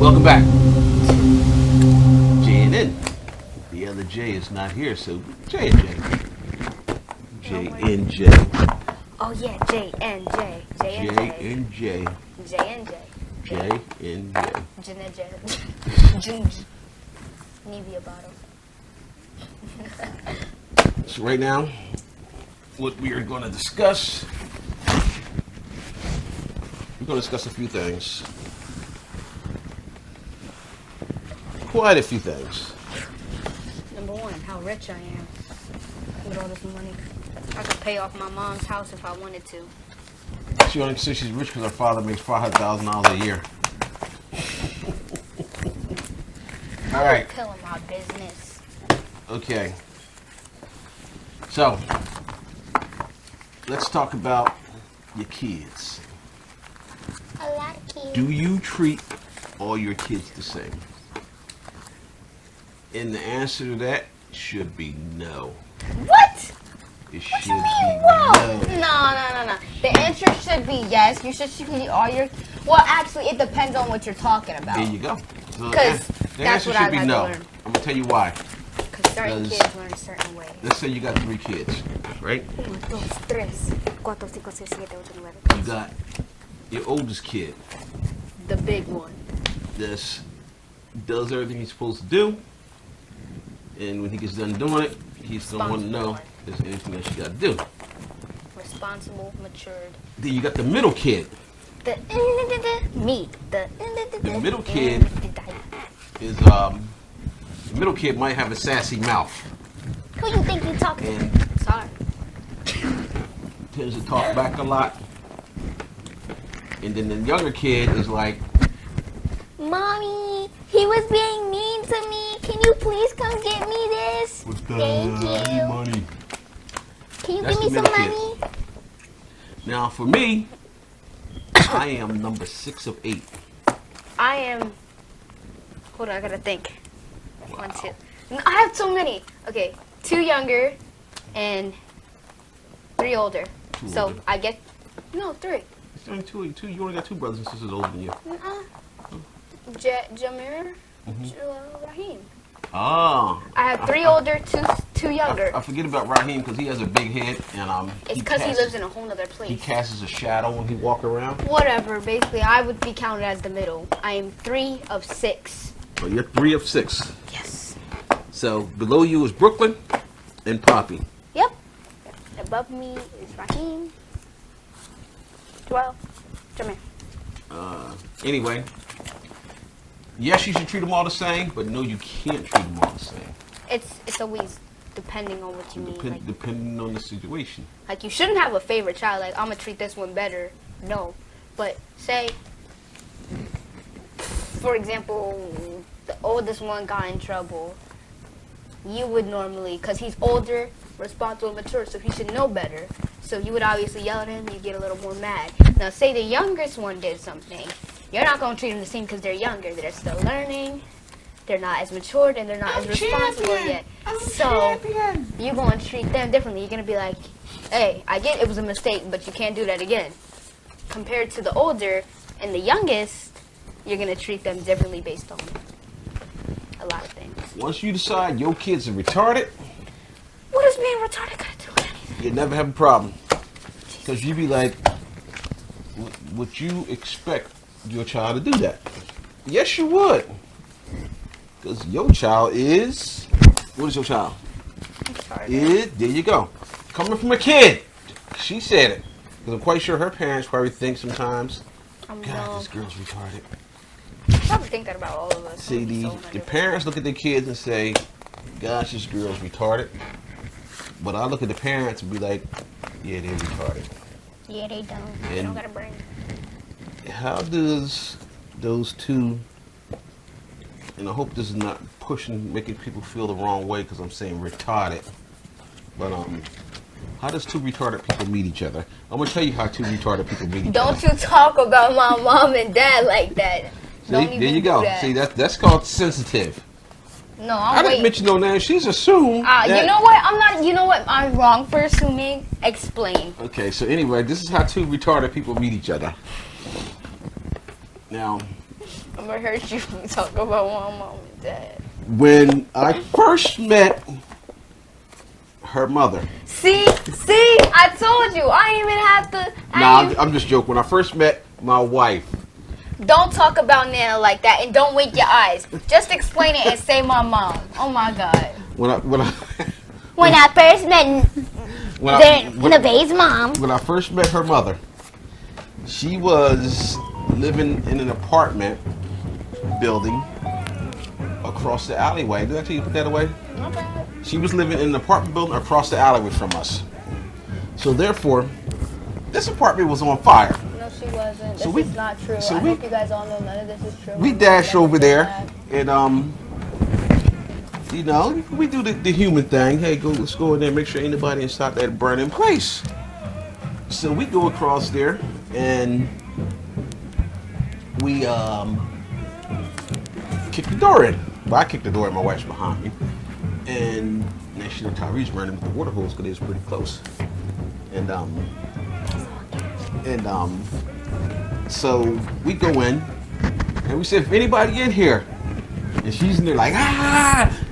Welcome back. J and N. The other J is not here, so J and J. J and J. Oh yeah, J and J. J and J J. and J. J and J. J and J. J. Nivea bottle. So right now, what we are going to discuss, we're going to discuss a few things. Quite a few things. Number one, how rich I am with all this money. I could pay off my mom's house if I wanted to. She only says she's rich because her father makes $500,000 a year. All right. Killing my business. Okay. So, let's talk about your kids. A lot of kids. Do you treat all your kids the same? And the answer to that should be no. What? It What should you mean? be Whoa! no. No. The answer should be yes. You should treat all your. Well, actually, it depends on what you're talking about. There you go. So Because the that's answer what should I be had to no. learn. I'm gonna tell you why. Because certain Does- kids learn a certain way. Let's say you got 3 kids, right? 1, 2, 3, 4, 5, 6, 7, 8, 9, You got your oldest kid. The big one. This does everything he's supposed to do, and when he gets done doing it, he's gonna want to know if there's anything else you got to do. Responsible, matured. Then you got the middle kid. The me. The middle kid is the middle kid might have a sassy mouth Who you think you talking to? and Sorry. tends to talk back a lot. And then the younger kid is like, Mommy, he was being mean to me. Can you please come get me this? "What's that? Thank I need you. money." Can you That's give me the some middle kid. money? Now for me, I am number 6 of 8. I am. Hold on, I gotta think. 1, 2. No, I have so many. Okay, 2 younger and 3 older. Two So older. I get. No, 3. It's only two. You only got 2 brothers and sisters older than you. Jamir, Raheem. Ah. I have 3 older, two younger. I forget about Raheem because he has a big head and It's because he lives in a whole nother He place. casts a shadow when he walk around. Whatever. Basically, I would be counted as the middle. I am 3 of 6. So you're 3 of 6. Yes. So below you is Brooklyn and Poppy. Yep. Above me is Raheem. 12. Jamir. Anyway, yes, you should treat them all the same, but no, you can't treat them all the same. It's always depending on what you mean. Depending on the situation. Like you shouldn't have a favorite child. Like I'm gonna treat this one better. No, but say, for example, the oldest one got in trouble. You would normally, cause he's older, responsible, mature, so he should know better. So you would obviously yell at him. You get a little more mad. Now, say the youngest one did something. You're not gonna treat them the same because they're younger. They're still learning. They're not as matured and they're not as responsible yet. So you're gonna treat them differently. You're gonna be like, hey, I get it was a mistake, but you can't do that again. Compared to the older and the youngest, you're gonna treat them differently based on a lot of things. Once you decide your kids are retarded, What is being retarded gonna do with anything? you never have a problem. Because you be like, would you expect your child to do that? Yes, you would. Because your child is, what is your child? There you go. Coming from a kid. She said it. Because I'm quite sure her parents probably think sometimes, God, this girl's retarded. I probably think that about all of us. See, the parents look at their kids and say, gosh, this girl's retarded. But I look at the parents and be like, yeah, they're retarded. Yeah, they don't. They don't got a brain. How does those two, and I hope this is not making people feel the wrong way because I'm saying retarded, but how does 2 retarded people meet each other? I'm gonna tell you how 2 retarded people meet each other. Don't you talk about my mom and dad like that. Don't there even you go. do that. See, that's called sensitive. No, I I'm didn't waiting. mention no name. She's assumed. You know what? I'm not. You know what? I'm wrong for assuming. Explain. Okay, so anyway, this is how two retarded people meet each other. Now, I'm gonna hurt you when you talk about my mom and dad. when I first met her mother. See, I told you. I ain't even have to. Nah, I'm just joking. When I first met my wife, Don't talk about Nana like that, and don't wink your eyes. Just explain it and say my mom. Oh my God. when I When I first met when mom. when I first met her mother, she was living in an apartment building across the alleyway. Did I tell you to put that away? Not bad. She was living in an apartment building across the alleyway from us. So therefore, this apartment was on fire. No, she wasn't. So This is not true. so I we- hope you guys all know none of this is true. We My dashed mom over never there did that. and you know, we do the human thing. Hey, let's go in there and make sure ain't nobody inside that burning place. So we go across there and we kick the door in. Well, I kicked the door in, my wife's behind me. And next you know Tyrese running with the water hose because he was pretty close. And so we go in and we said, if anybody in here, and she's in there like,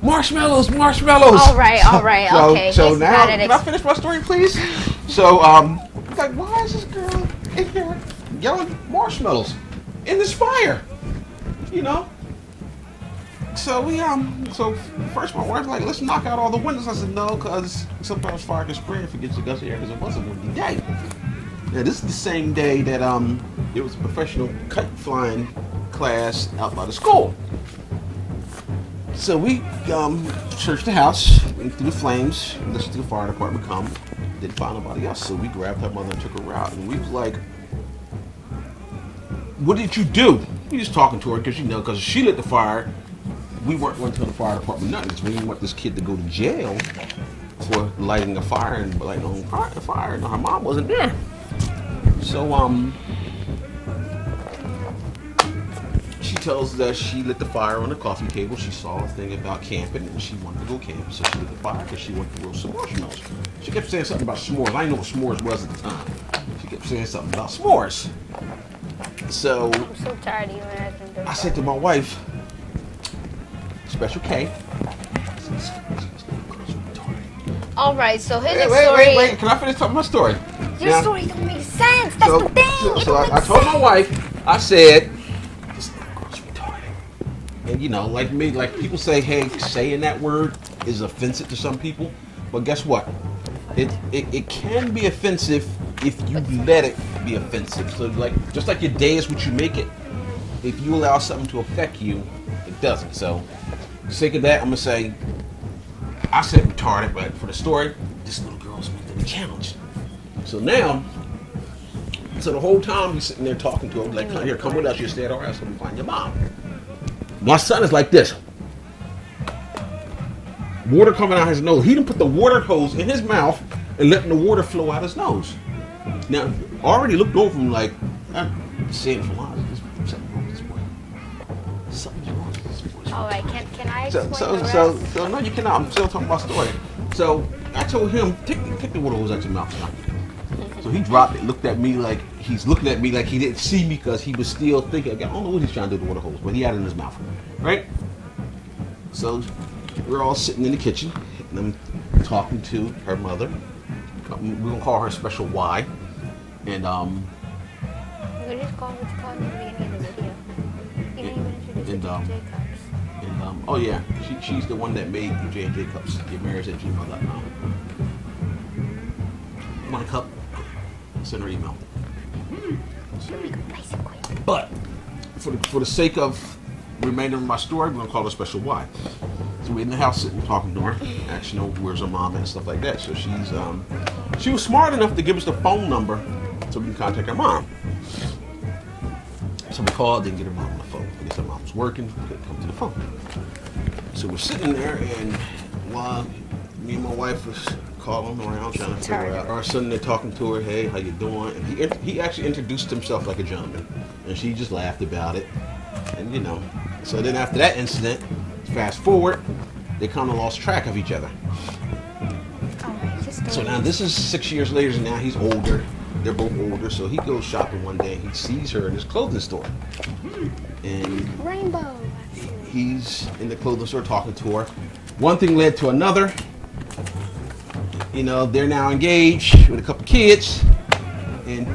marshmallows. All right, okay. So He's now, bad at can I finish my story, please? So, like, why is this girl in here yelling marshmallows in this fire? You know? So we, so first my wife's like, let's knock out all the windows. I said, no, because sometimes fire can spread if it gets a gust of air because it was a windy day. Now, this is the same day that, there was a professional kite flying class out by the school. So we searched the house, went through the flames, listened to the fire department come, didn't find nobody else. So we grabbed her mother and took her out. And we was like, what did you do? We just talking to her because, you know, because she lit the fire. We weren't going to tell the fire department nothing because we didn't want this kid to go to jail for lighting a fire and lighting on fire. And her mom wasn't there. So, she tells us that she lit the fire on the coffee table. She saw a thing about camping and she wanted to go camp. So she lit the fire because she wanted to roast some marshmallows. She kept saying something about s'mores. I didn't know what s'mores was at the time. She kept saying something about s'mores. So I'm so tired of you and I said to my wife, Special K. All right, so here's a Wait, story. wait. Can I finish telling my story? Your Now- story don't make sense. That's the thing. So I told my wife, I said, this little girl's retarded. And you know, like me, like people say, hey, saying that word is offensive to some people. But guess what? It can be offensive if you let it be offensive. So like, just like your day is what you make it. If you allow something to affect you, it doesn't. So, for the sake of that, I'm gonna say, I said retarded, but for the story, this little girl's mentally challenged. So now, so the whole time he's sitting there talking to her, like, here, come with us, you stay at our house, let me find your mom. My son is like this. Water coming out his nose. He didn't put the water hose in his mouth and letting the water flow out his nose. Now, I already looked over him like, I'm saying for lies. Something wrong with this boy. Something's wrong with this boy. All right, can I So, explain the so, rest? so, no, you cannot. I'm still talking about story. So I told him, take the water hose out your mouth. So he dropped it, looked at me like he's looking at me like he didn't see me because he was still thinking. I don't know what he's trying to do with the water hose, but he had it in his mouth, right? So we're all sitting in the kitchen, and I'm talking to her mother. We're gonna call her Special Y, and You just call what you call in the beginning of the video. You didn't even introduce And, the um, DJ cups. And oh yeah, she's the one that made J&J cups. Get married at gmail.com. Want a cup? Send her email. Should we go nice and quick? But for the sake of remainder of my story, we're gonna call her Special Y. So we're in the house sitting talking to her, actually know where's her mom and stuff like that. So she was smart enough to give us the phone number so we can contact her mom. So we called, didn't get her mom on the phone. I guess her mom was working, couldn't come to the phone. So we're sitting there, and while me and my wife was calling around trying to figure out, our son there talking to her, hey, how you doing? And he actually introduced himself like a gentleman, and she just laughed about it. And you know, so then after that incident, fast forward, they kind of lost track of each other. So now this is 6 years later, and now he's older. They're both older, so he goes shopping one day. And he sees her in his clothing store, and Rainbow. he's in the clothing store talking to her. One thing led to another. You know, they're now engaged with a couple kids, and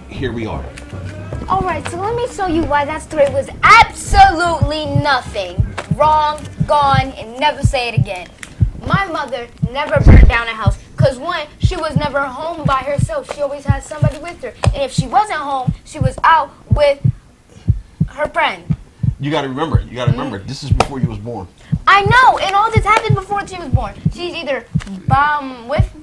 here we are. All right, so let me show you why that story was absolutely nothing. Wrong, gone, and never say it again. My mother never burned down a house because, one, she was never home by herself. She always had somebody with her. And if she wasn't home, she was out with her friend. You got to remember, this is before you was born. I know, and all this happened before she was born. She's either with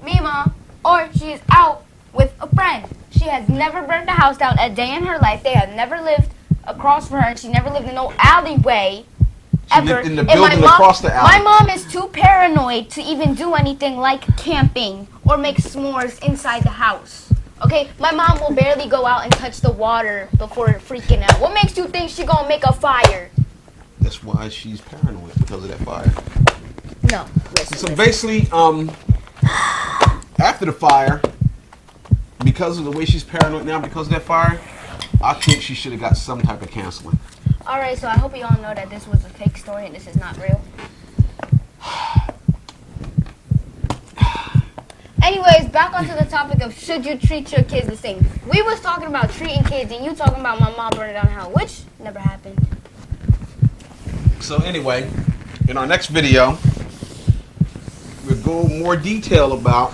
me, Mom, or she's out with a friend. She has never burned the house down a day in her life. They have never lived across from her, and she never lived in no alleyway. She lived in the building across the alley. My mom is too paranoid to even do anything like camping or make s'mores inside the house. Okay, my mom will barely go out and touch the water before freaking out. What makes you think she gonna make a fire? That's why she's paranoid, because of that fire. No, listen. So basically, after the fire, because of the way she's paranoid now, because of that fire, I think she should have got some type of counseling. Alright, so I hope you all know that this was a fake story and this is not real. Anyways, back onto the topic of should you treat your kids the same. We was talking about treating kids and you talking about my mom burning down the house, which never happened. So anyway, in our next video, we'll go more detail about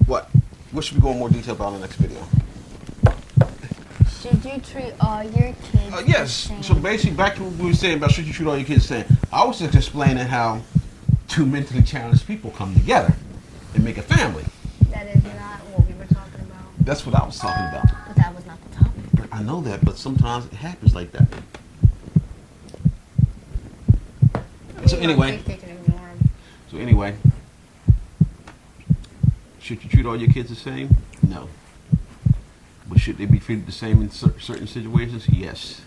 what? What should we go in more detail about in the next video? Should you treat all your kids yes. the same? So basically, back to what we were saying about should you treat all your kids the same. I was just explaining how two mentally challenged people come together and make a family. That is not what we were talking about. That's what I was talking about. But that was not the topic. I know that, but sometimes it happens like that. So anyway, should you treat all your kids the same? No. But should they be treated the same in certain situations? Yes.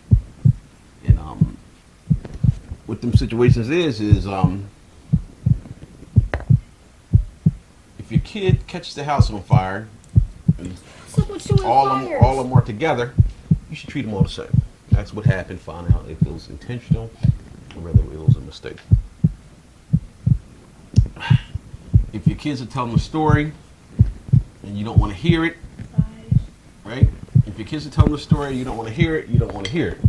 And what them situations is if your kid catches the house on fire, and all of them are together, you should treat them all the same. That's what happened. Find out if it was intentional or whether it was a mistake. If your kids are telling a story and you don't want to hear it, right? If your kids are telling a story and you don't want to hear it, you don't want to hear it.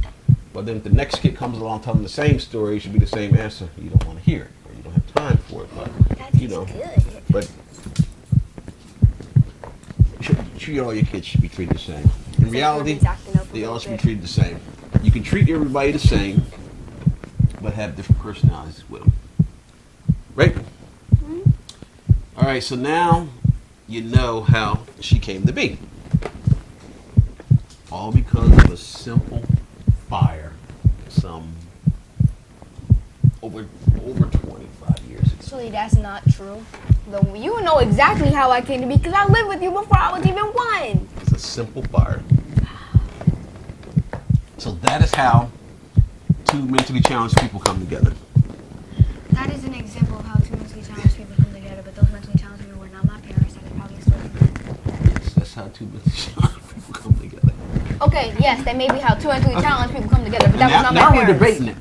But then if the next kid comes along telling the same story, it should be the same answer. You don't want to hear it, or you don't have time for it. But you know, but all your kids should be treated the same. In reality, they all should be treated the same. You can treat everybody the same, but have different personalities with them. Right? Mm-hmm. All right, so now you know how she came to be. All because of a simple fire some over 25 years ago. Actually, that's not true. Though you know exactly how I came to be because I lived with you before I was even one. It's a simple fire. So that is how two mentally challenged people come together. That is an example of how two mentally challenged people come together, but those mentally challenged people were not my parents. That is probably a story. That's how two mentally challenged people come together. Okay, yes, that may be how two mentally challenged people come together, but that was not my parents. Now we're debating it.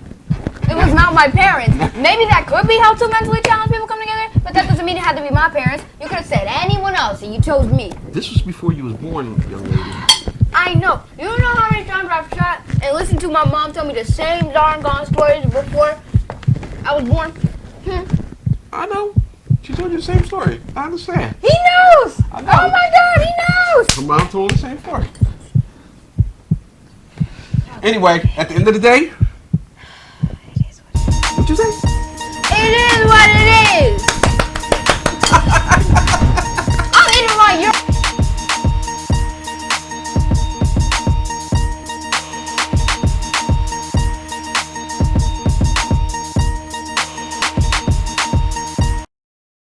It was not my parents. Maybe that could be how two mentally challenged people come together, but that doesn't mean it had to be my parents. You could have said anyone else, and you chose me. This was before you was born, young lady. I know. You know how many times I've sat and listened to my mom tell me the same darn gone stories before I was born? I know. She told you the same story. I understand. He knows! I know. Oh my God, he knows! Her mom told the same story. Anyway, at the end of the day, It is what it is. what you say? It is what it is!